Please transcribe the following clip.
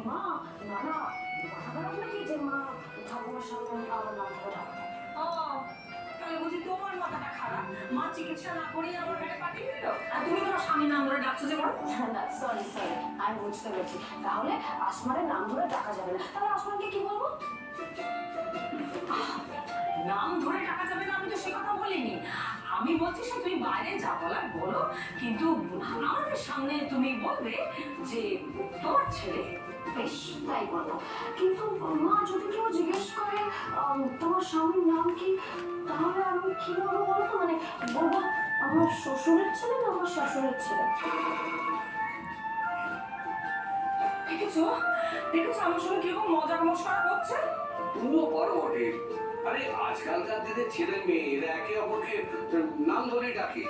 মা না না মাথা খারাপ নাকি যে মা ঠাকুমার সামনে আমার নাম ধরে ডাকবো? তাহলে বুঝি তোমার মাথাটা খারাপ, মা চিকিৎসা না করিয়ে আমার ঘরে পাঠিয়ে দিল, আর তুমি তোমার স্বামীর নাম ধরে ডাকছো যে বড়। না সরি সরি, আমি বুঝতে পেরেছি। তাহলে আসমানের নাম ধরে ডাকা যাবে না, তাহলে আসমানকে কি বলবো? নাম ধরে ডাকা যাবে না, আমি তো সে কথা বলিনি। আমি বলছি সে তুমি বাইরে যা বলার বলো, কিন্তু আমাদের সামনে তুমি বলবে যে তোমার ছেলে। বেশ তাই বলবো, কিন্তু মা যদি কেউ জিজ্ঞেস করে তোমার স্বামীর নাম কি, তাহলে আমি কি বলবো বলো তো? মানে বলবো আমার শ্বশুরের ছেলে না আমার শাশুড়ের ছেলে? দেখেছো দেখেছো আমার সঙ্গে কিরকম মজা মশকরা করছে। পুরো বড় বটে। আরে আজকালকার দিনের ছেলে মেয়ে এরা একে অপরকে নাম ধরে ডাকে।